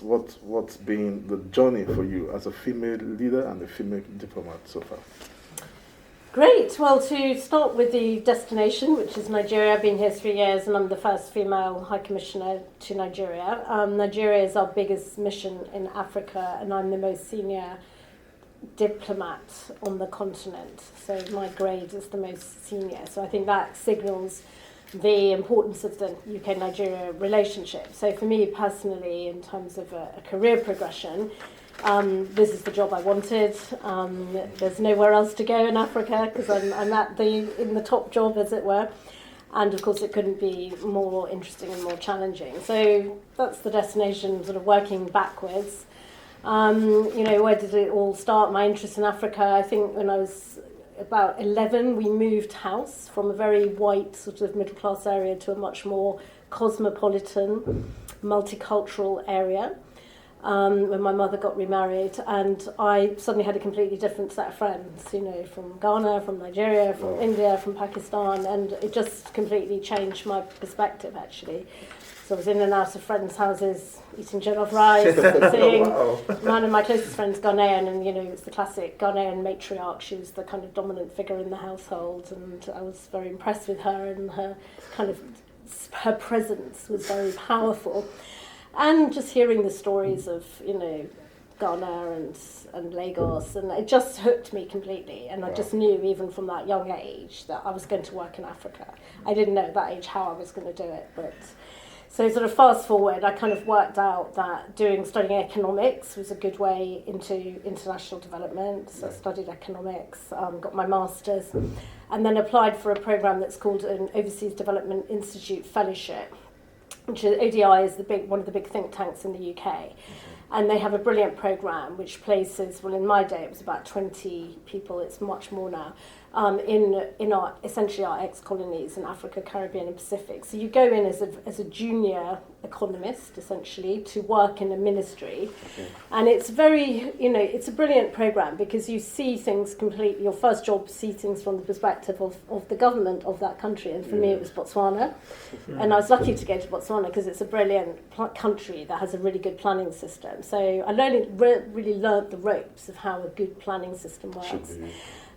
what's been the journey for you as a female leader and a female diplomat so far? Great. Well, to start with the destination, which is Nigeria, I've been here 3 years and I'm the first female High Commissioner to Nigeria. Nigeria is our biggest mission in Africa and I'm the most senior diplomat on the continent. So my grade is the most senior. So I think that signals the importance of the UK-Nigeria relationship. So for me personally, in terms of a career progression, this is the job I wanted. There's nowhere else to go in Africa because I'm in the top job, as it were. And of course, it couldn't be more interesting and more challenging. So that's the destination, sort of working backwards. Where did it all start? My interest in Africa, I think when I was about 11, we moved house from a very white sort of middle class area to a much more cosmopolitan, multicultural area. When my mother got remarried, and I suddenly had a completely different set of friends, from Ghana, from Nigeria, from India, from Pakistan, and it just completely changed my perspective, actually. So I was in and out of friends' houses, eating jollof rice, seeing one of my closest friends, Ghanaian, and it's the classic Ghanaian matriarch. She was the kind of dominant figure in the household, and I was very impressed with her, and her presence was very powerful. And just hearing the stories of, Ghana and Lagos, and it just hooked me completely. And I just knew, even from that young age, that I was going to work in Africa. I didn't know at that age how I was going to do it, but so sort of fast forward, I kind of worked out that studying economics was a good way into international development. So I studied economics, got my master's, and then applied for a program that's called an Overseas Development Institute Fellowship, which is, ODI is one of the big think tanks in the UK. And they have a brilliant program which places, well, in my day it was about 20 people, it's much more now, in our essentially our ex-colonies in Africa, Caribbean and Pacific. So you go in as a junior economist, essentially, to work in a ministry. Okay. And it's it's a brilliant program because you see things completely, your first job, see things from the perspective of the government of that country. And for me it was Botswana. And I was lucky to go to Botswana because it's a brilliant country that has a really good planning system. So I really learned the ropes of how a good planning system works.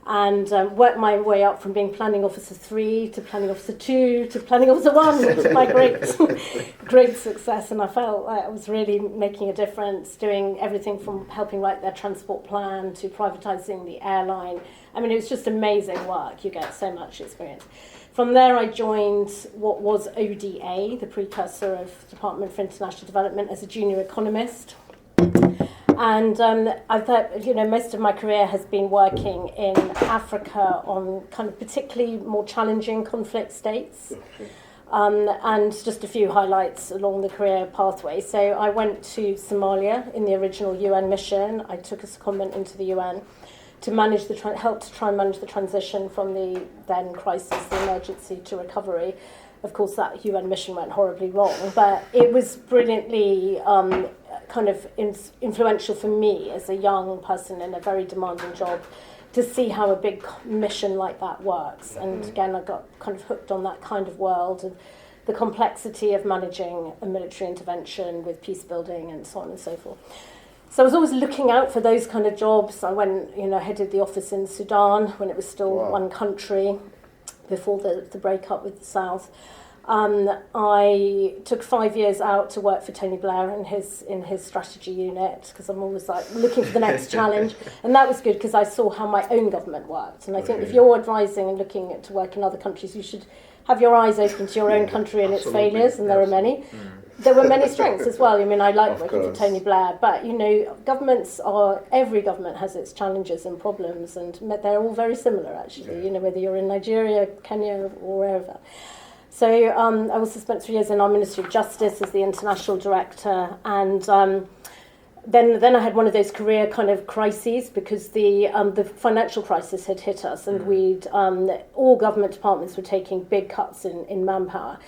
And worked my way up from being planning officer 3 to planning officer 2 to planning officer 1, which was my great success. And I felt like I was really making a difference, doing everything from helping write their transport plan to privatising the airline. I mean, it was just amazing work. You get so much experience. From there, I joined what was ODA, the precursor of Department for International Development, as a junior economist. And I thought, most of my career has been working in Africa on kind of particularly more challenging conflict states. And just a few highlights along the career pathway. So I went to Somalia in the original UN mission. I took a secondment into the UN to help to try and manage the transition from the then crisis, the emergency, to recovery. Of course, that UN mission went horribly wrong, but it was brilliantly kind of influential for me as a young person in a very demanding job to see how a big mission like that works. And again, I got kind of hooked on that kind of world and the complexity of managing a military intervention with peace building and so on and so forth. So I was always looking out for those kind of jobs. I went, headed the office in Sudan when it was still one country before the breakup with the South. I took 5 years out to work for Tony Blair in his strategy unit because I'm always like looking for the next challenge, and that was good because I saw how my own government worked. And I think if you're advising and looking to work in other countries, you should have your eyes open to your own country and its failures, and there are many. There were many strengths as well. I mean, I like working for Tony Blair, but every government has its challenges and problems, and they're all very similar actually. Whether you're in Nigeria, Kenya, or wherever. So I also spent 3 years in our Ministry of Justice as the international director, and then I had one of those career kind of crises because the financial crisis had hit us, and all government departments were taking big cuts in manpower,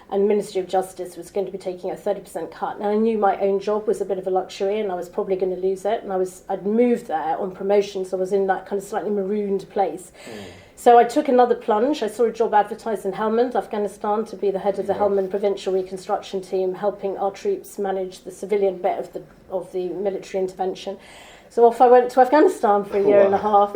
and Ministry of Justice was going to be taking a 30% cut. Now I knew my own job was a bit of a luxury, and I was probably going to lose it, and I'd moved there on promotion, so I was in that kind of slightly marooned place. So I took another plunge. I saw a job advertised in Helmand, Afghanistan, to be the head of the Helmand Provincial Reconstruction Team, helping our troops manage the civilian bit of the military intervention. So off I went to Afghanistan for a year and a half,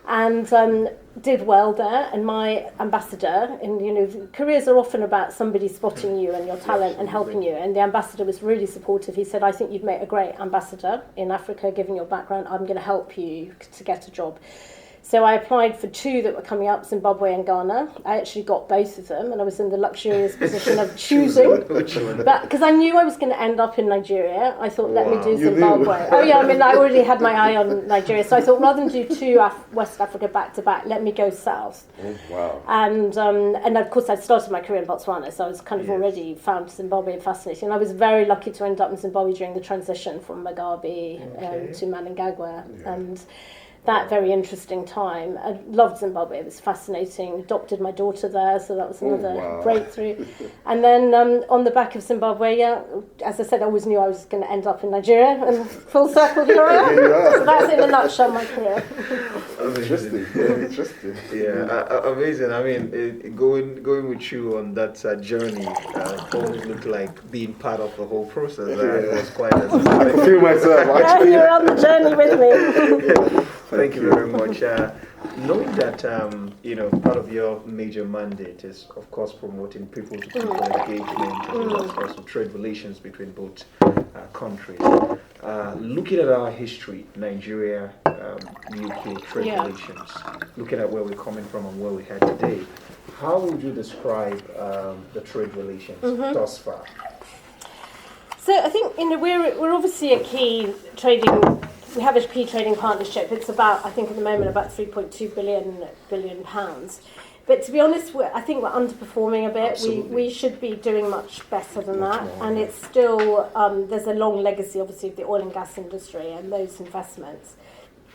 and did well there. And my ambassador, and careers are often about somebody spotting you and your talent and helping you. And the ambassador was really supportive. He said, "I think you'd make a great ambassador in Africa, given your background. I'm going to help you to get a job." So I applied for 2 that were coming up, Zimbabwe and Ghana. I actually got both of them, and I was in the luxurious position of choosing. But because I knew I was going to end up in Nigeria, I thought, let me do Zimbabwe. Oh yeah, I mean, I already had my eye on Nigeria, so I thought rather than do 2 West Africa back to back, let me go south. Oh, wow. And of course, I'd started my career in Botswana, so I was kind of already found Zimbabwe fascinating. And I was very lucky to end up in Zimbabwe during the transition from Mugabe to Mnangagwa, and that very interesting time. I loved Zimbabwe, it was fascinating. Adopted my daughter there, so that was another breakthrough. And then on the back of Zimbabwe, as I said, I always knew I was going to end up in Nigeria, and full circle, here I am. So that's in a nutshell my career. Interesting. Interesting. Yeah, amazing. I mean, going with you on that journey always looked like being part of the whole process. It was quite I can feel myself, actually. You're on the journey with me. Thank you very much. Knowing that, part of your major mandate is, of course, promoting people-to-people engagement and also trade relations between both countries. Looking at our history, Nigeria, UK trade relations, looking at where we're coming from and where we head today, how would you describe the trade relations thus far? So I think we're obviously we have a key trading partnership. It's about, I think at the moment, about 3.2 billion pounds. But to be honest, I think we're underperforming a bit. Absolutely. We should be doing much better than that. And it's still, there's a long legacy, obviously, of the oil and gas industry and those investments.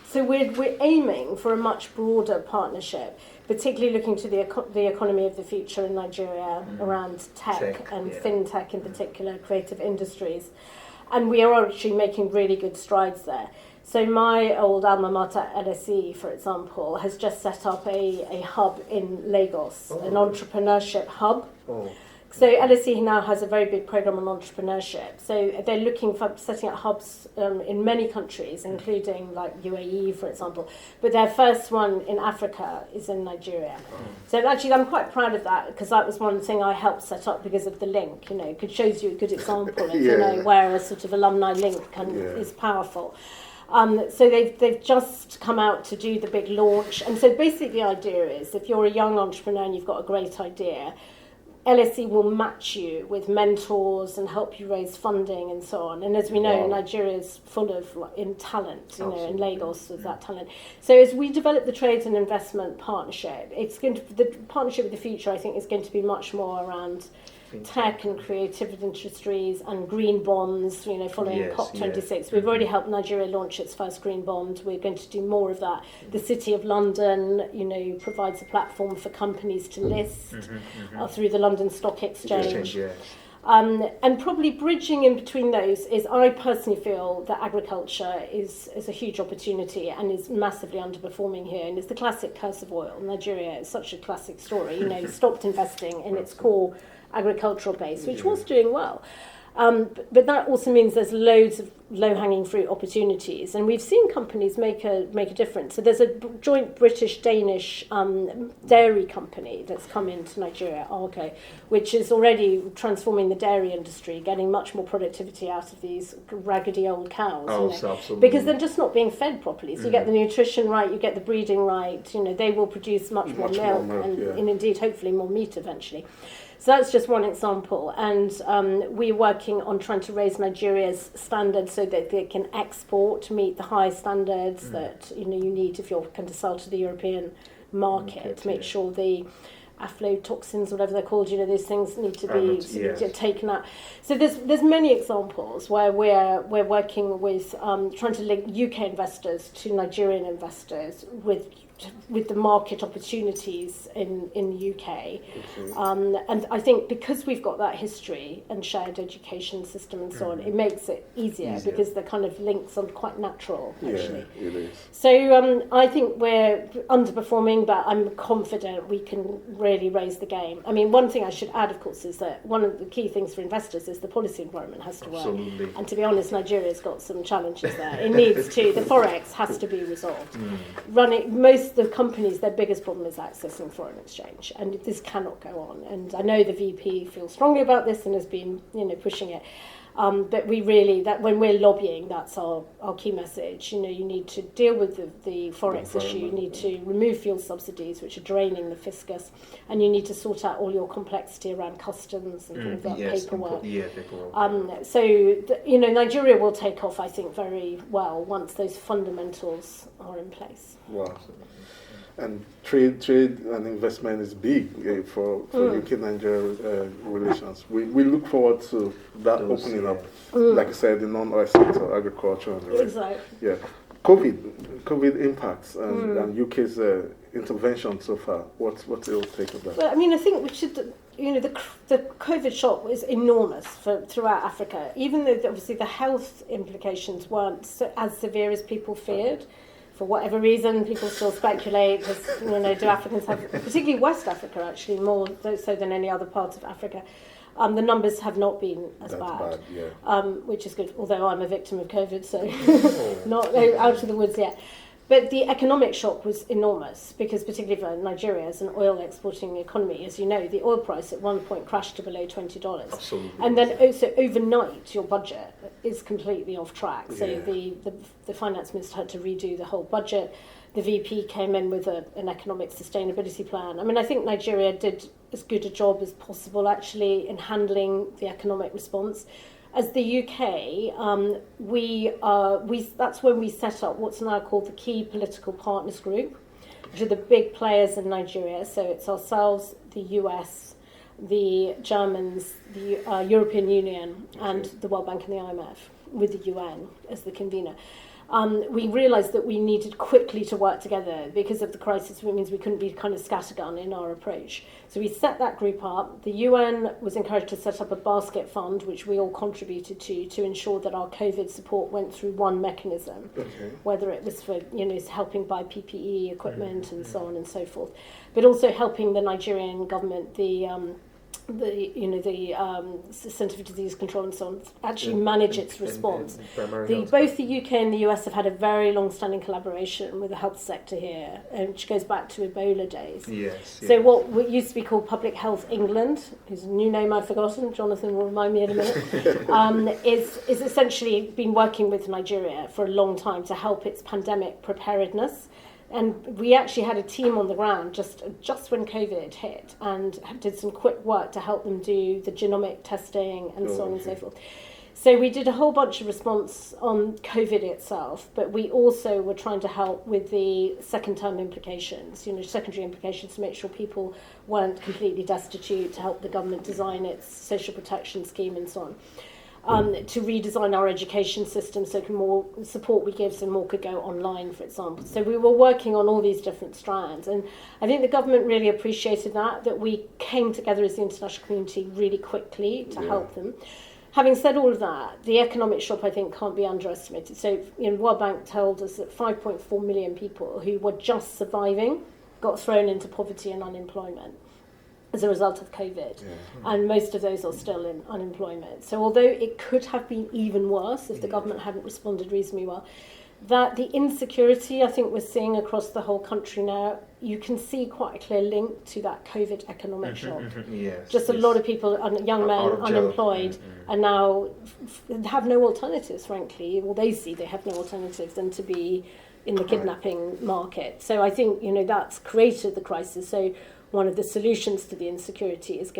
So we're aiming for a much broader partnership, particularly looking to the economy of the future in Nigeria around tech and fintech in particular, creative industries. And we are actually making really good strides there. So my old alma mater, LSE, for example, has just set up a hub in Lagos, an entrepreneurship hub. So LSE now has a very big program on entrepreneurship. So they're looking for setting up hubs in many countries, including like UAE, for example. But their first one in Africa is in Nigeria. So actually, I'm quite proud of that, because that was one thing I helped set up because of the link. It shows you a good example of where a sort of alumni link is powerful. So they've just come out to do the big launch. And so basically the idea is, if you're a young entrepreneur and you've got a great idea, LSE will match you with mentors and help you raise funding and so on. And as we know, Nigeria is full of talent, and Lagos with that talent. So as we develop the trades and investment partnership, the partnership with the future, I think, is going to be much more around tech and creative industries and green bonds, following COP26. We've already helped Nigeria launch its first green bond. We're going to do more of that. The City of London, provides a platform for companies to list through the London Stock Exchange. And probably bridging in between those is, I personally feel that agriculture is a huge opportunity and is massively underperforming here. And it's the classic curse of oil. Nigeria is such a classic story. Stopped investing in its core agricultural base, which was doing well. But that also means there's loads of low-hanging fruit opportunities, and we've seen companies make a difference. So there's a joint British-Danish dairy company that's come into Nigeria, Argo, which is already transforming the dairy industry, getting much more productivity out of these raggedy old cows. Absolutely. Because they're just not being fed properly. So you get the nutrition right, you get the breeding right. They will produce much more milk and indeed, hopefully, more meat eventually. So that's just one example, and we're working on trying to raise Nigeria's standards so that they can export to meet the high standards that you need if you're going to sell to the European market. Make sure the aflatoxins, whatever they're called, those things need to be taken out. So there's many examples where we're working with trying to link UK investors to Nigerian investors with with the market opportunities in the UK. And I think because we've got that history and shared education system and so on, it makes it easier because the kind of links are quite natural, actually. Yeah, it is. So I think we're underperforming, but I'm confident we can really raise the game. I mean, one thing I should add, of course, is that one of the key things for investors is the policy environment has to work. Absolutely. And to be honest, Nigeria's got some challenges there. It needs to. The forex has to be resolved. Most of the companies, their biggest problem is accessing foreign exchange, and this cannot go on. And I know the VP feels strongly about this and has been, pushing it. But we really, that when we're lobbying, that's our key message. You need to deal with the forex issue. You need to remove fuel subsidies, which are draining the fiscus, and you need to sort out all your complexity around customs and all that paperwork. Paperwork. Nigeria will take off, I think, very well once those fundamentals are in place. Wow. And trade and investment is big for UK-Nigeria relations. We look forward to that opening up, like I said, the non-oil sector, agriculture, and the rest. Exactly. Yeah. COVID impacts and UK's intervention so far. What's your take on that? Well, I mean, I think we should. The COVID shock was enormous throughout Africa, even though obviously the health implications weren't as severe as people feared. For whatever reason, people still speculate, because, do Africans have, particularly West Africa actually, more so than any other part of Africa, the numbers have not been as bad, which is good, although I'm a victim of COVID, so not out of the woods yet. But the economic shock was enormous, because particularly for Nigeria, as an oil exporting economy, as you know, the oil price at one point crashed to below $20. Absolutely. And then also overnight, your budget is completely off track. So the finance minister had to redo the whole budget. The VP came in with an economic sustainability plan. I mean, I think Nigeria did as good a job as possible, actually, in handling the economic response. As the UK, that's when we set up what's now called the Key Political Partners Group, which are the big players in Nigeria. So it's ourselves, the US, the Germans, the European Union, and the World Bank and the IMF, with the UN as the convener. We realised that we needed quickly to work together because of the crisis. It means we couldn't be kind of scattergun in our approach. So we set that group up. The UN was encouraged to set up a basket fund, which we all contributed to ensure that our COVID support went through one mechanism, whether it was for helping buy PPE equipment and so on and so forth, but also helping the Nigerian government, the Centre for Disease Control and so on, actually manage its response. Both the UK and the US have had a very long-standing collaboration with the health sector here, which goes back to Ebola days. So what used to be called Public Health England, whose new name I've forgotten, Jonathan will remind me in a minute, is essentially been working with Nigeria for a long time to help its pandemic preparedness. And we actually had a team on the ground just when COVID hit, and did some quick work to help them do the genomic testing and so on and so forth. So we did a whole bunch of response on COVID itself, but we also were trying to help with the second-term implications, secondary implications, to make sure people weren't completely destitute, to help the government design its social protection scheme and so on. To redesign our education system so more support we give so more could go online, for example. So we were working on all these different strands, and I think the government really appreciated that we came together as the international community really quickly to help them. Having said all of that, the economic shock, I think, can't be underestimated. So World Bank told us that 5.4 million people who were just surviving got thrown into poverty and unemployment as a result of COVID, and most of those are still in unemployment. So although it could have been even worse if the government hadn't responded reasonably well, that the insecurity I think we're seeing across the whole country now, you can see quite a clear link to that COVID economic shock. A lot of people, young men, unemployed, and now have no alternatives, frankly. Well, they see they have no alternatives than to be in the kidnapping market. So I think that's created the crisis. So one of the solutions to the insecurity is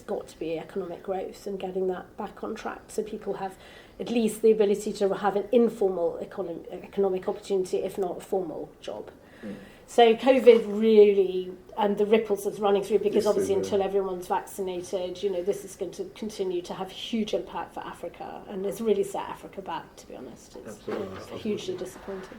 got to be economic growth and getting that back on track, so people have at least the ability to have an informal economic opportunity, if not a formal job. So COVID really, and the ripples that's running through, because obviously until everyone's vaccinated, this is going to continue to have huge impact for Africa, and it's really set Africa back, to be honest. It's hugely disappointing.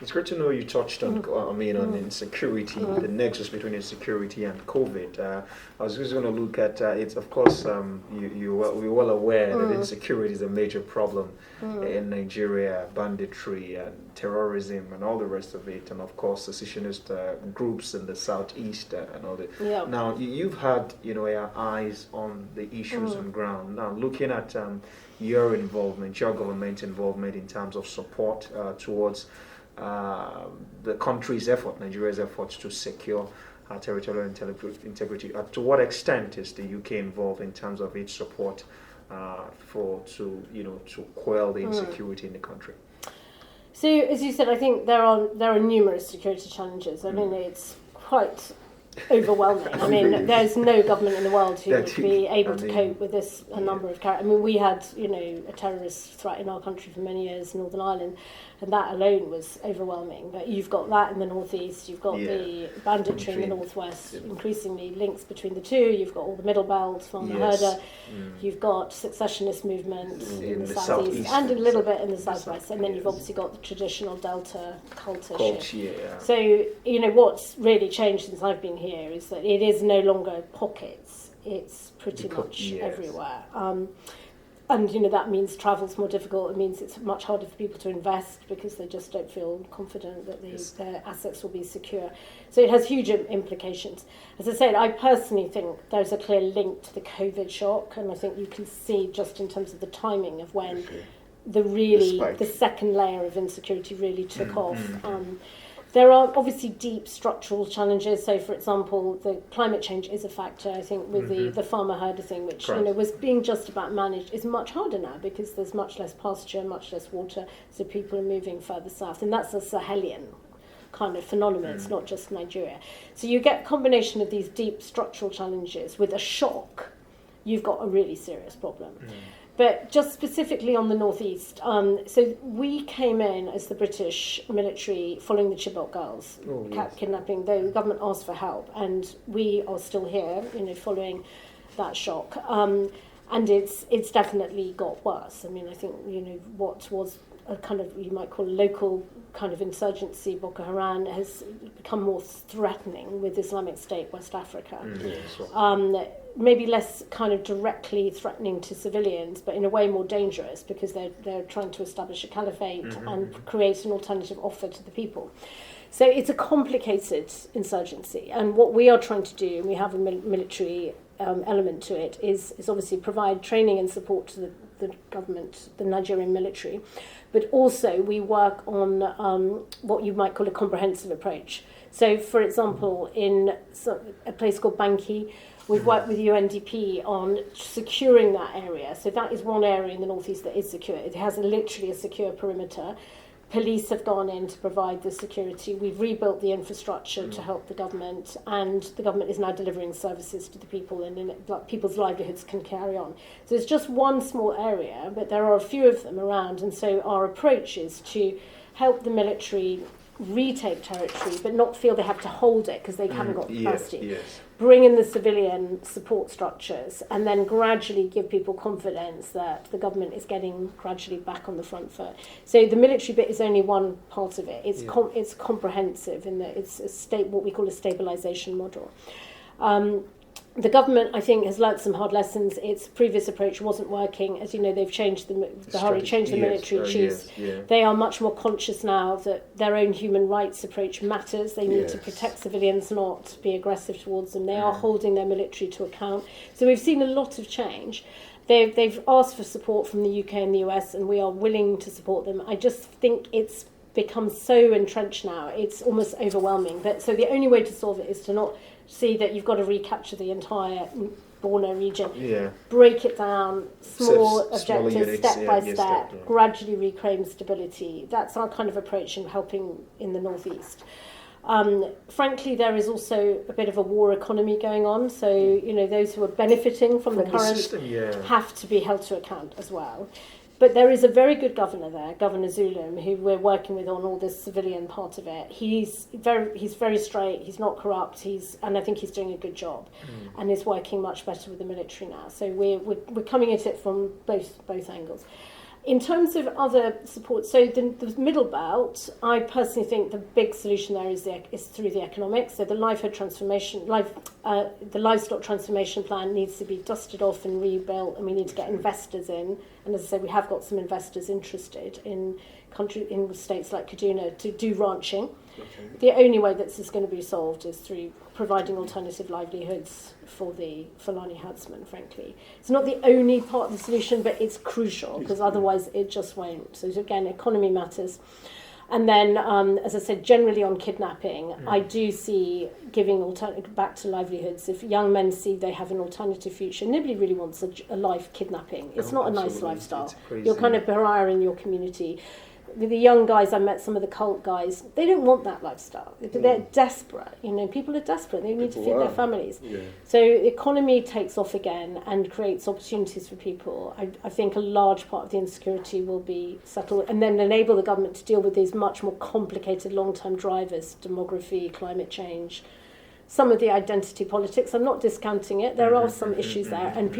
It's great to know you touched on, on insecurity, the nexus between insecurity and COVID. I was just going to look at it. Of course, we're well aware that insecurity is a major problem in Nigeria, banditry and terrorism and all the rest of it, and of course, secessionist groups in the southeast and all that. Yeah. Now, you've had your eyes on the issues on ground. Now, looking at your involvement, your government involvement in terms of support towards the country's effort, Nigeria's efforts to secure territorial integrity. To what extent is the UK involved in terms of its support to quell the insecurity in the country? So, as you said, I think there are numerous security challenges. I mean, it's quite overwhelming. I mean, there's no government in the world who would be able to cope with this number of characters. I mean, we had, a terrorist threat in our country for many years, Northern Ireland, and that alone was overwhelming. But you've got that in the northeast, you've got the banditry in the northwest, increasingly links between the two. You've got all the middle belt, farmer herder. You've got successionist movement in the southeast and a little bit in the southwest, and then you've obviously got the traditional Delta culture. So, what's really changed since I've been here is that it is no longer pockets, it's pretty much everywhere. And that means travel's more difficult. It means it's much harder for people to invest because they just don't feel confident that their assets will be secure. So it has huge implications. As I said, I personally think there's a clear link to the COVID shock, and I think you can see just in terms of the timing of when the second layer of insecurity really took off. There are obviously deep structural challenges. So, for example, the climate change is a factor. I think with the farmer herder thing, which was being just about managed, is much harder now because there's much less pasture, much less water. So people are moving further south, and that's a Sahelian kind of phenomenon. It's not just Nigeria. So you get a combination of these deep structural challenges with a shock. You've got a really serious problem. But just specifically on the northeast, so we came in as the British military following the Chibok girls kidnapping. The government asked for help, and we are still here, following that shock. And it's definitely got worse. I mean, I think what was a kind of, you might call a local kind of insurgency, Boko Haram, has become more threatening with Islamic State West Africa. Maybe less kind of directly threatening to civilians, but in a way more dangerous because they're trying to establish a caliphate and create an alternative offer to the people. So it's a complicated insurgency, and what we are trying to do, and we have a military element to it, is obviously provide training and support to the government, the Nigerian military, but also we work on what you might call a comprehensive approach. So, for example, in a place called Banki, we've worked with UNDP on securing that area. So that is one area in the northeast that is secure. It has literally a secure perimeter. Police have gone in to provide the security. We've rebuilt the infrastructure to help the government, and the government is now delivering services to the people, and people's livelihoods can carry on. So it's just one small area, but there are a few of them around, and so our approach is to help the military retake territory, but not feel they have to hold it because they haven't got capacity. Bring in the civilian support structures, and then gradually give people confidence that the government is getting gradually back on the front foot. So the military bit is only one part of it. It's comprehensive in that it's what we call a stabilisation model. The government, I think, has learnt some hard lessons. Its previous approach wasn't working. As you know, they've changed the military chiefs. They are much more conscious now that their own human rights approach matters. They need to protect civilians, not be aggressive towards them. They are holding their military to account. So we've seen a lot of change. They've asked for support from the UK and the US, and we are willing to support them. I just think it's become so entrenched now. It's almost overwhelming. So the only way to solve it is to not see that you've got to recapture the entire Borno region, break it down, small objectives, step by step, gradually reclaim stability. That's our kind of approach in helping in the northeast. Frankly, there is also a bit of a war economy going on, so those who are benefiting from the current system, have to be held to account as well. But there is a very good governor there, Governor Zulum, who we're working with on all this civilian part of it. He's very straight. He's not corrupt. And I think he's doing a good job, and is working much better with the military now. So we're coming at it from both angles. In terms of other support, so the middle belt, I personally think the big solution there is through the economics. So the livestock transformation plan needs to be dusted off and rebuilt, and we need to get investors in. And as I said, we have got some investors interested in states like Kaduna to do ranching. Okay. The only way that this is going to be solved is through providing alternative livelihoods for the Fulani herdsmen, frankly. It's not the only part of the solution, but it's crucial, because otherwise it just won't. So again, economy matters. And then, as I said, generally on kidnapping, I do see giving back to livelihoods. If young men see they have an alternative future, nobody really wants a life kidnapping. It's not a nice lifestyle. You're kind of pariah in your community. With the young guys, I met some of the cult guys, they don't want that lifestyle. They're desperate. People are desperate. They need to feed their families. Yeah. So the economy takes off again and creates opportunities for people. I think a large part of the insecurity will be settled, and then enable the government to deal with these much more complicated long-term drivers, demography, climate change, some of the identity politics. I'm not discounting it. There are some issues there, and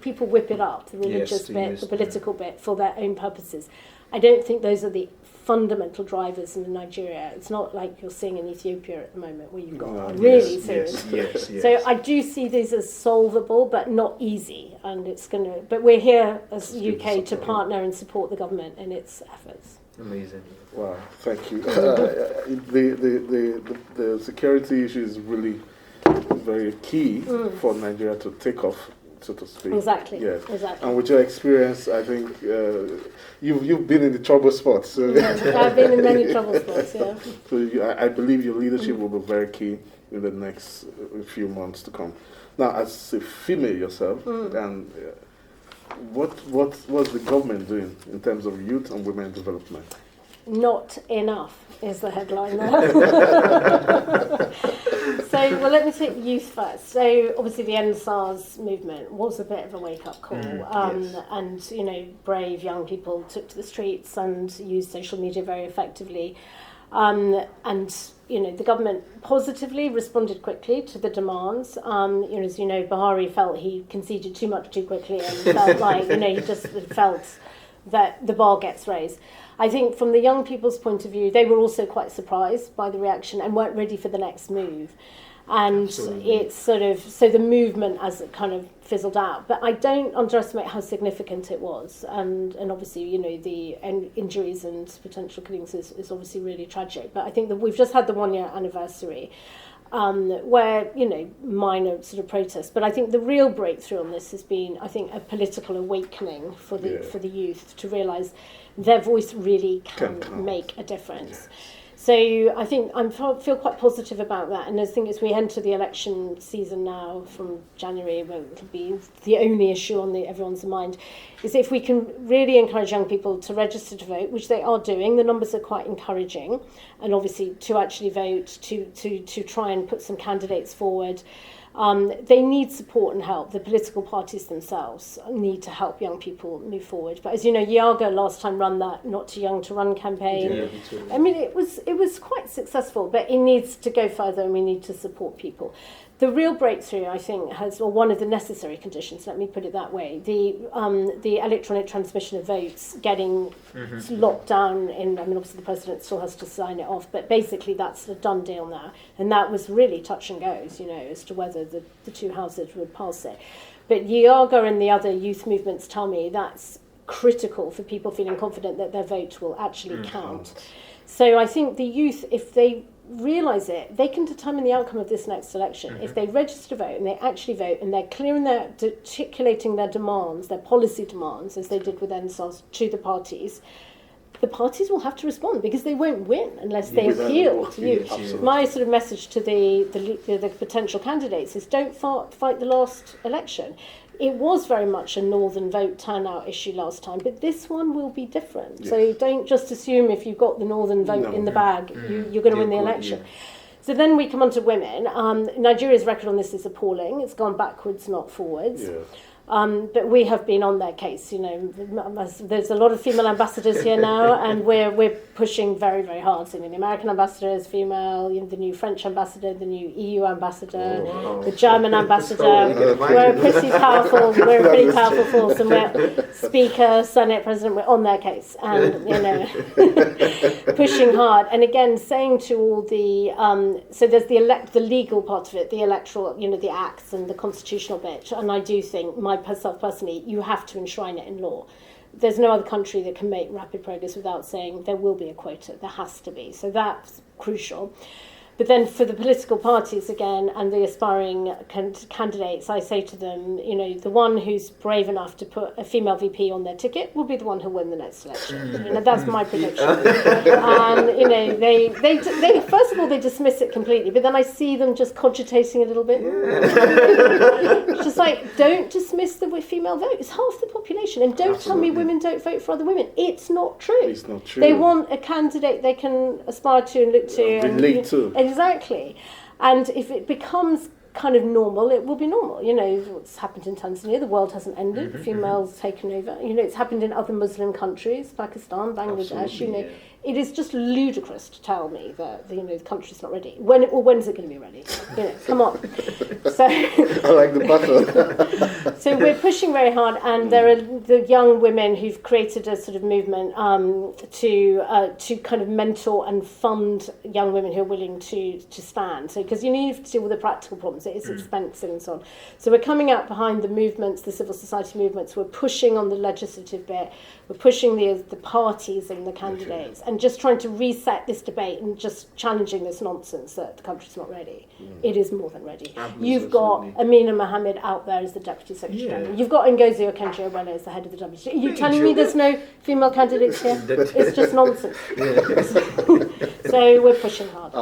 people whip it up, the religious bit, the political bit, for their own purposes. I don't think those are the fundamental drivers in Nigeria. It's not like you're seeing in Ethiopia at the moment, where you've got really serious. Yes. So I do see these as solvable, but not easy. And but we're here as the UK to partner and support the government in its efforts. Amazing. Wow, thank you. The security issue is really very key for Nigeria to take off, so to speak. Exactly. Yes. Exactly. And with your experience, I think you've been in the trouble spots. So I've been in many trouble spots. Yeah. So I believe your leadership will be very key in the next few months to come. Now, as a female yourself, and what's the government doing in terms of youth and women development? Not enough is the headline there. Well, let me take youth first. So, obviously, the End SARS movement was a bit of a wake-up call, and brave young people took to the streets and used social media very effectively. And the government positively responded quickly to the demands. As you know, Buhari felt he conceded too much too quickly, and felt like he just felt that the bar gets raised. I think from the young people's point of view, they were also quite surprised by the reaction and weren't ready for the next move. And Absolutely. It's so the movement as it kind of fizzled out. But I don't underestimate how significant it was. And obviously, the injuries and potential killings is obviously really tragic. But I think that we've just had the 1-year anniversary, where, minor sort of protests. But I think the real breakthrough on this has been, I think, a political awakening for the youth to realise their voice really can make a difference. Yes. So I think I feel quite positive about that. And I think as we enter the election season now from January, where it'll be the only issue on everyone's mind, is if we can really encourage young people to register to vote, which they are doing. The numbers are quite encouraging. And obviously to actually vote, to try and put some candidates forward. They need support and help. The political parties themselves need to help young people move forward. But as you know, Yaga last time ran that Not Too Young to Run campaign. Yeah, I mean, it was quite successful, but it needs to go further, and we need to support people. The real breakthrough, I think, one of the necessary conditions, let me put it that way, the electronic transmission of votes getting locked down obviously the president still has to sign it off, but basically that's a done deal now. And that was really touch and goes, as to whether the two houses would pass it. But Yaga and the other youth movements tell me that's critical for people feeling confident that their vote will actually count. So I think the youth, if they realise it, they can determine the outcome of this next election. If they register to vote and they actually vote and they're clear in their articulating their demands, their policy demands, as they did with NSAS, to the parties will have to respond, because they won't win unless they appeal to you. Absolutely. My sort of message to the potential candidates is don't fight the last election. It was very much a northern vote turnout issue last time, but this one will be different. Yes. So don't just assume if you've got the northern vote in the bag, you're going to win the election. Yeah. So then we come on to women. Nigeria's record on this is appalling. It's gone backwards, not forwards. Yeah. But we have been on their case. There's a lot of female ambassadors here now, and we're pushing very, very hard. So, the American ambassador is female, the new French ambassador, the new EU ambassador, the German ambassador. We're a pretty powerful force, and Speaker, Senate, President were on their case and, pushing hard. And again, saying to all the, so there's the legal part of it, the electoral, the acts and the constitutional bit. And I do think, myself personally, you have to enshrine it in law. There's no other country that can make rapid progress without saying there will be a quota. There has to be. So that's crucial. But then for the political parties again and the aspiring candidates, I say to them, the one who's brave enough to put a female VP on their ticket will be the one who'll win the next election. That's my prediction. And they first of all they dismiss it completely, but then I see them just cogitating a little bit. It's just like, don't dismiss the female vote. It's half the population, and don't tell me women don't vote for other women. It's not true. It's not true. They want a candidate they can aspire to and look to, relate to. Exactly. And if it becomes kind of normal, it will be normal. What's happened in Tanzania, the world hasn't ended, females taken over. It's happened in other Muslim countries, Pakistan, Bangladesh, It is just ludicrous to tell me that the country's not ready. When's it going to be ready? Come on. So I like the battle. So we're pushing very hard, and there are the young women who've created a sort of movement to kind of mentor and fund young women who are willing to stand. So because you need to deal with the practical problems, it is expensive and so on. So we're coming out behind the movements, the civil society movements. We're pushing on the legislative bit. We're pushing the parties and the candidates, and just trying to reset this debate and just challenging this nonsense that the country's not ready. It is more than ready. You've got Amina Mohammed out there as the Deputy Secretary General. You've got Ngozi Okonjo-Iweala as the head of the WTO. Are you telling me there's no female candidates here? It's just nonsense. So we're pushing hard.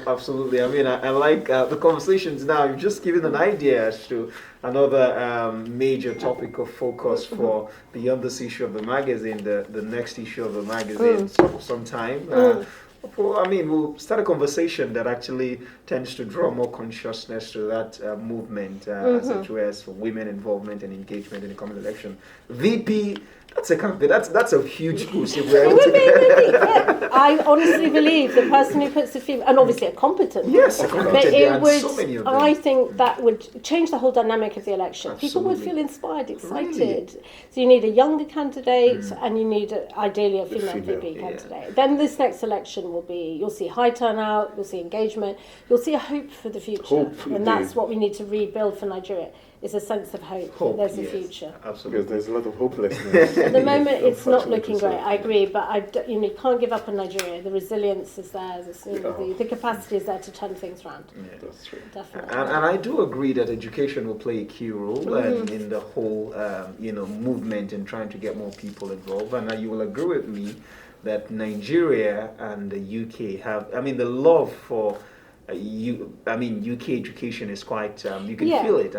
Absolutely. I like the conversations now. You've just given an idea as to another major topic of focus for beyond this issue of the magazine, the next issue of the magazine sometime. We'll start a conversation that actually tends to draw more consciousness to that movement, such as for women involvement and engagement in the coming election. VP, that's a huge push. I honestly believe the person who puts the female, and obviously a competent, but it would. So many of them. I think that would change the whole dynamic of the election. People would feel inspired, excited. Really? So you need a younger candidate, and you need ideally a female VP candidate. Then this next election will be. You'll see high turnout. You'll see engagement. You'll see a hope for the future, and that's what we need to rebuild for Nigeria. Is a sense of hope. There's a future. Absolutely. Because there's a lot of hopelessness. At the moment, it's not looking great. I agree, but you can't give up on Nigeria. The resilience is there. The capacity is there to turn things around. Yeah, that's true. Definitely. And I do agree that education will play a key role in the whole, movement in trying to get more people involved. And you will agree with me that Nigeria and the UK have, the love for UK education is quite, you can feel it.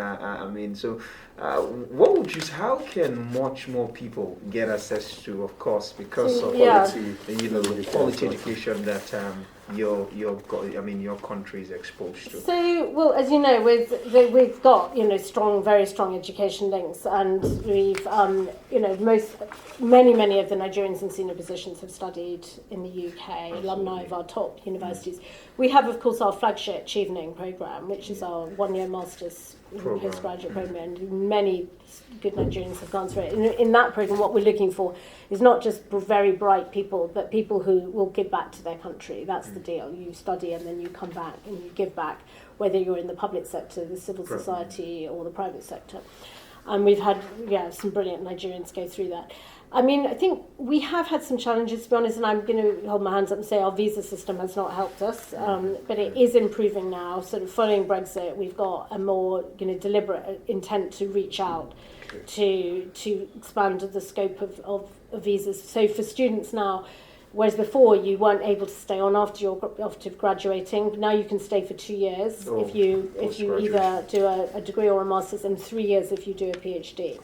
What would you say, how can much more people get access to, of course, because of the quality education that your country is exposed to? So, well, as you know, we've got very strong education links, and we've many of the Nigerians in senior positions have studied in the UK. Alumni of our top universities. We have, of course, our flagship Chevening program, which is our one-year master's postgraduate program, and many good Nigerians have gone through it. In that program, what we're looking for is not just very bright people, but people who will give back to their country. That's the deal. You study and then you come back and you give back, whether you're in the public sector, the civil society, or the private sector. And we've had some brilliant Nigerians go through that. I think we have had some challenges, to be honest, and I'm going to hold my hands up and say our visa system has not helped us, but it is improving now. Sort of following Brexit, we've got a more deliberate intent to reach out to expand the scope of visas. So for students now, whereas before you weren't able to stay on after graduating, now you can stay for 2 years if you either do a degree or a master's, and 3 years if you do a PhD.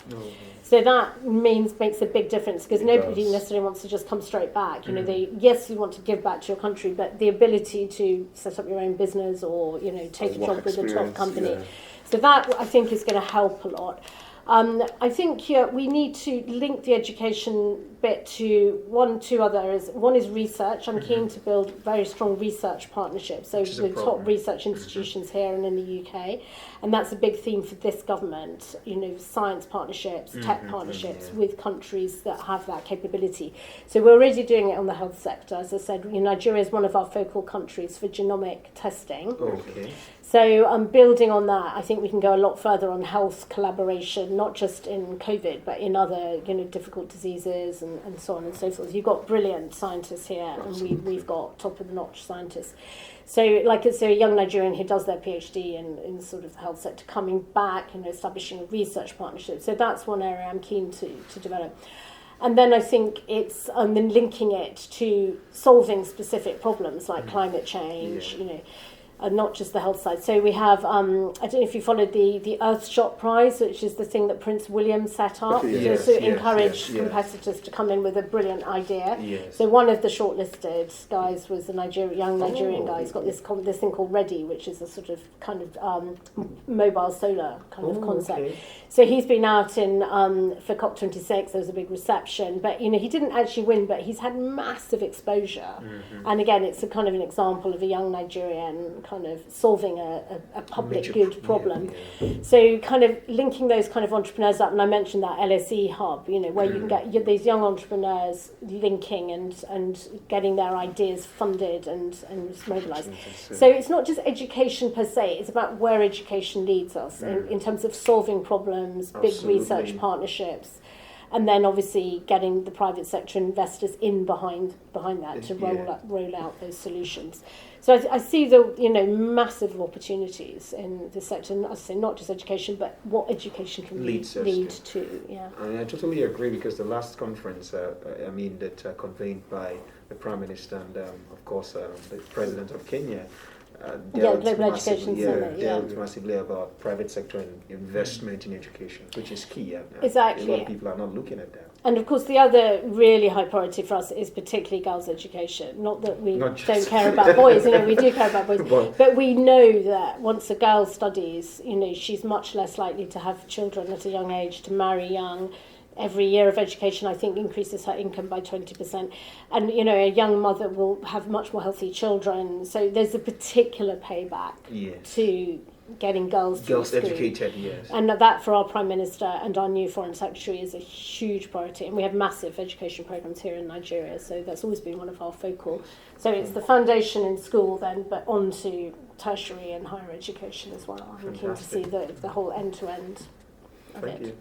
So that makes a big difference, because nobody necessarily wants to just come straight back. Yes, you want to give back to your country, but the ability to set up your own business or take a job with a top company. Yeah. So that I think is going to help a lot. I think we need to link the education bit to two other areas. One is research. I'm keen to build very strong research partnerships, so with top research institutions here and in the UK, and that's a big theme for this government. Science partnerships, tech partnerships with countries that have that capability. So we're already doing it on the health sector. As I said, Nigeria is one of our focal countries for genomic testing. Okay. So building on that, I think we can go a lot further on health collaboration, not just in COVID, but in other difficult diseases and so on and so forth. You've got brilliant scientists here, and we've got top-of-the-notch scientists. So a young Nigerian who does their PhD in sort of the health sector coming back and establishing a research partnership. So that's one area I'm keen to develop. And then I think it's then linking it to solving specific problems like climate change, and not just the health side. So we have, I don't know if you followed the Earthshot Prize, which is the thing that Prince William set up to encourage competitors to come in with a brilliant idea. Yes. So one of the shortlisted guys was a young Nigerian guy. He's got this thing called Ready, which is a sort of kind of mobile solar kind of concept. Okay. So he's been out for COP26. There was a big reception, but he didn't actually win, but he's had massive exposure. And again, it's a kind of an example of a young Nigerian kind of solving a public good problem. So kind of linking those kind of entrepreneurs up, and I mentioned that LSE hub, where you can get these young entrepreneurs linking and getting their ideas funded and mobilised. So it's not just education per se, it's about where education leads us in terms of solving problems, big research partnerships, and then obviously getting the private sector investors in behind that to roll out those solutions. So I see the massive opportunities in this sector, and I say not just education, but what education can lead to. Yeah, I totally agree, because the last conference, that convened by the Prime Minister and of course the President of Kenya. Global Education Summit. Dealt massively about private sector and investment in education, which is key. Exactly. A lot of people are not looking at that. And of course, the other really high priority for us is particularly girls' education. Not that we don't care about boys, we do care about boys, but we know that once a girl studies, she's much less likely to have children at a young age, to marry young. Every year of education, I think, increases her income by 20%. And, a young mother will have much more healthy children. So there's a particular payback to getting girls educated, yes. And that for our Prime Minister and our new Foreign Secretary is a huge priority. And we have massive education programs here in Nigeria. So that's always been one of our focal. So it's the foundation in school then, but on to tertiary and higher education as well. I'm keen to see the whole end-to-end of Thank it. you.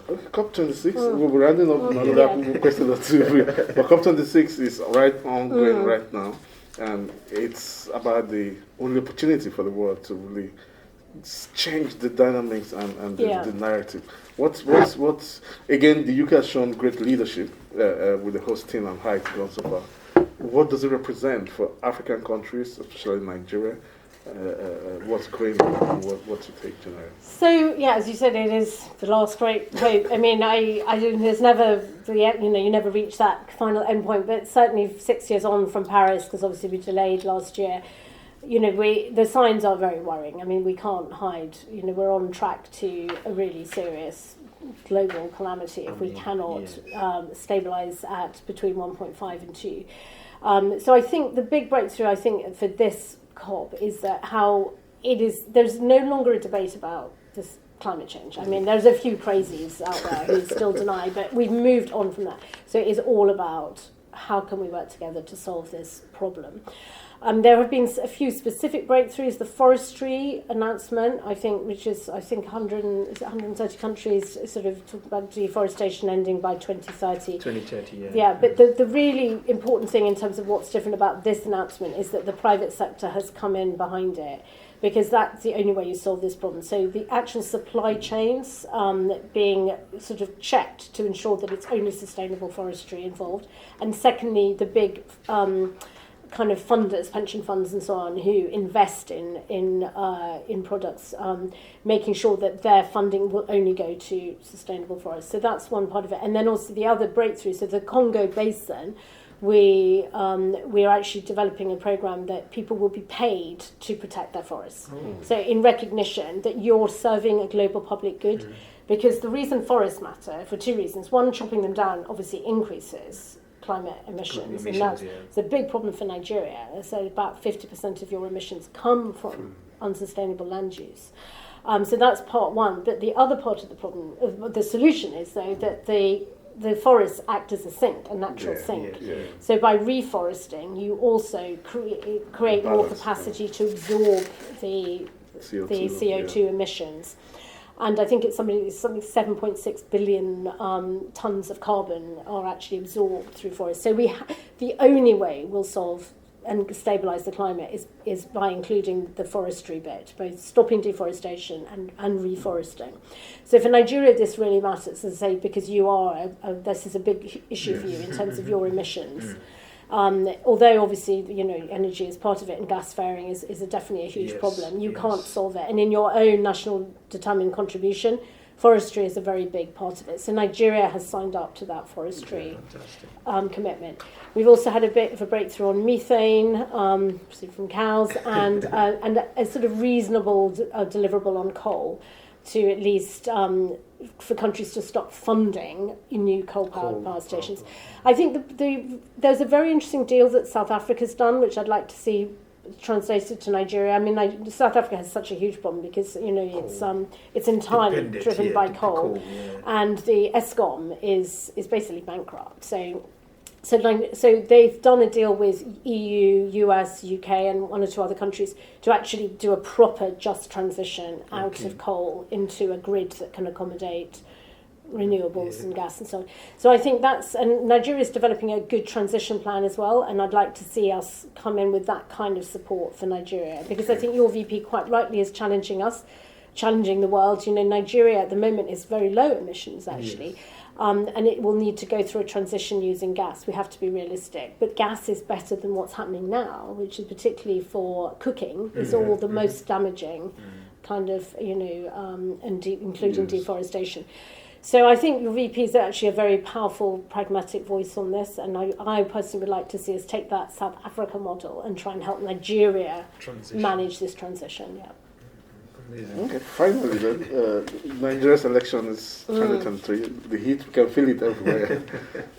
Okay, COP26, we'll be rounding up another question or two. But COP26 is ongoing right now, and it's about the only opportunity for the world to really change the dynamics and the narrative. What's again, the UK has shown great leadership with the hosting and how it's gone so far. What does it represent for African countries, especially Nigeria? What's going on? What's your take, Janelle? So as you said, it is the last great hope. I mean, there's never you never reach that final endpoint, but certainly 6 years on from Paris, because obviously we delayed last year. The signs are very worrying. I mean, we can't hide. We're on track to a really serious global calamity if we cannot stabilise at between 1.5 and 2. So I think the big breakthrough, for this COP is that there's no longer a debate about this climate change. I mean, there's a few crazies out there who still deny, but we've moved on from that. So it is all about how can we work together to solve this problem. There have been a few specific breakthroughs. The forestry announcement, which is 130 countries sort of talk about deforestation ending by 2030. 2030, yeah. Yeah, but the really important thing in terms of what's different about this announcement is that the private sector has come in behind it, because that's the only way you solve this problem. So the actual supply chains being sort of checked to ensure that it's only sustainable forestry involved. And secondly, the big kind of funders, pension funds and so on, who invest in products, making sure that their funding will only go to sustainable forests. So that's one part of it. And then also the other breakthrough, so the Congo Basin, we are actually developing a program that people will be paid to protect their forests. So in recognition that you're serving a global public good, Because the reason forests matter, for two reasons. One, chopping them down obviously increases climate emissions, and that's it's a big problem for Nigeria. So about 50% of your emissions come from unsustainable land use. So that's part one. But the other part of the problem, the solution is, though, that the forests act as a sink, a natural sink. So by reforesting, you also create more capacity to absorb the CO2 emissions. And I think it's something 7.6 billion tons of carbon are actually absorbed through forests. So the only way we'll solve and stabilise the climate is by including the forestry bit, both stopping deforestation and reforesting. So for Nigeria, this really matters, as I say, because this is a big issue for you in terms of your emissions. Although obviously, energy is part of it, and gas flaring is definitely a huge problem. You can't solve it. And in your own national determined contribution, forestry is a very big part of it. So Nigeria has signed up to that forestry commitment. We've also had a bit of a breakthrough on methane from cows, and a sort of reasonable deliverable on coal, to at least for countries to stop funding new coal-powered power stations. I think there's a very interesting deal that South Africa's done, which I'd like to see translated to Nigeria. I mean, South Africa has such a huge problem because it's entirely driven by coal, and the Eskom is basically bankrupt. So they've done a deal with EU, US, UK, and one or two other countries to actually do a proper just transition out of coal into a grid that can accommodate renewables and gas and so on. So I think and Nigeria is developing a good transition plan as well, and I'd like to see us come in with that kind of support for Nigeria, because I think your VP quite rightly is challenging the world. Nigeria at the moment is very low emissions, actually. And it will need to go through a transition using gas. We have to be realistic. But gas is better than what's happening now, which is particularly for cooking, is all the most damaging kind of, including deforestation. So I think your VP is actually a very powerful, pragmatic voice on this, and I personally would like to see us take that South Africa model and try and help Nigeria manage this transition. Yeah. Okay, finally then, Nigeria's election is 2023. The heat, we can feel it everywhere.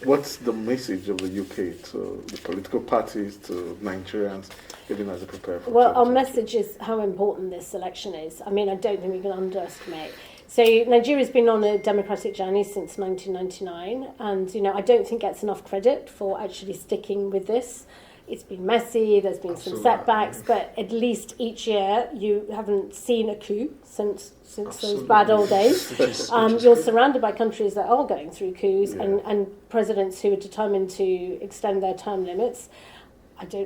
What's the message of the UK to the political parties, to Nigerians, even as they prepare for Well, our message is how important this election is. I mean, I don't think we can underestimate. So Nigeria's been on a democratic journey since 1999, and I don't think gets enough credit for actually sticking with this. It's been messy, there's been some setbacks, but at least each year you haven't seen a coup since those bad old days. You're surrounded by countries that are going through coups and presidents who are determined to extend their term limits.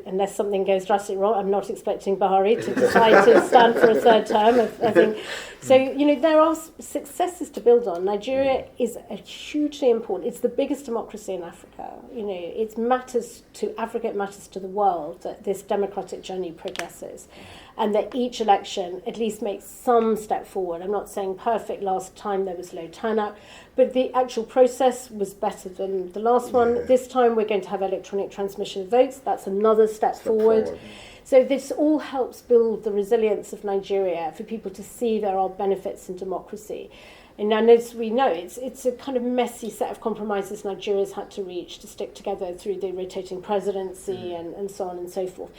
Unless something goes drastically wrong, I'm not expecting Buhari to decide to stand for a third term, I think. So, there are successes to build on. Nigeria is a hugely important, it's the biggest democracy in Africa. It matters to Africa, it matters to the world that this democratic journey progresses, and that each election at least makes some step forward. I'm not saying perfect. Last time there was low turnout, but the actual process was better than the last one. This time we're going to have electronic transmission of votes. That's another step forward. So this all helps build the resilience of Nigeria for people to see there are benefits in democracy. And as we know, it's a kind of messy set of compromises Nigeria's had to reach to stick together through the rotating presidency and so on and so forth.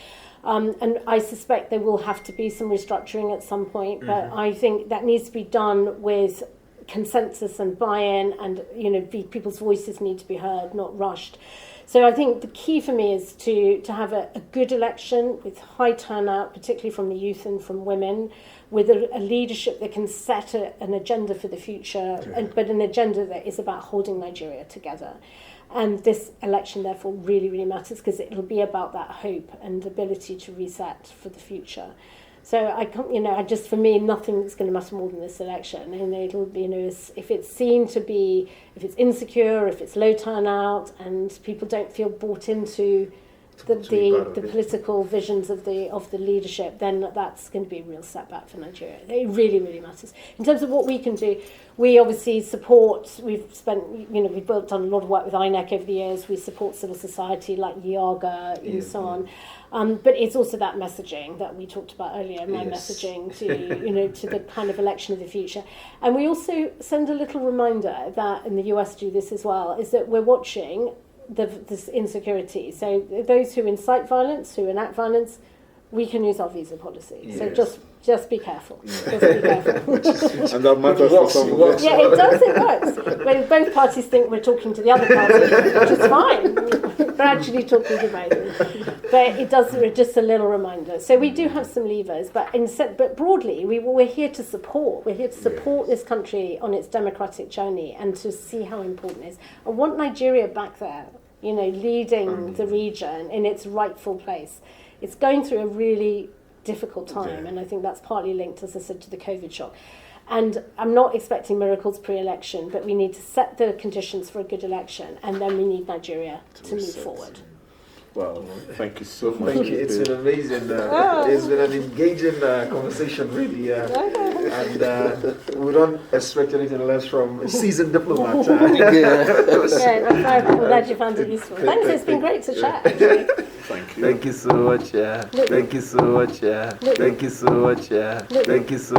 And I suspect there will have to be some restructuring at some point, but I think that needs to be done with consensus and buy-in, and people's voices need to be heard, not rushed. So I think the key for me is to have a good election with high turnout, particularly from the youth and from women, with a leadership that can set an agenda for the future, but an agenda that is about holding Nigeria together. And this election, therefore, really, really matters, because it'll be about that hope and ability to reset for the future. So for me, nothing's going to matter more than this election. And it'll be, if it's seen to be, if it's insecure, if it's low turnout, and people don't feel bought into the political visions of the leadership, then that's going to be a real setback for Nigeria. It really, really matters. In terms of what we can do, we obviously support, we've done a lot of work with INEC over the years, we support civil society like Yaga and so on. But it's also that messaging that we talked about earlier, my messaging to, to the kind of election of the future. And we also send a little reminder that, and the US do this as well, is that we're watching this insecurity. So those who incite violence, who enact violence, we can use our visa policy. Yes. So just be careful. Just be careful. And that matters for some of us. Yeah, it does. It works. When both parties think we're talking to the other party, which is fine. We're actually talking to both. But it does. Just a little reminder. So we do have some levers, but broadly, we're here to support. We're here to support this country on its democratic journey and to see how important it is. I want Nigeria back there, leading the region in its rightful place. It's going through a really difficult time, and I think that's partly linked, as I said, to the COVID shock. And I'm not expecting miracles pre-election, but we need to set the conditions for a good election, and then we need Nigeria to move forward. Well, thank you so much. Thank you. It's been amazing. It's been an engaging conversation, really. And we don't expect anything less from a seasoned diplomat. I'm glad you found it useful. Thanks, it's been great to chat. Actually. Thank you. Thank you so much. Thank you so much. Thank you so much. Thank you so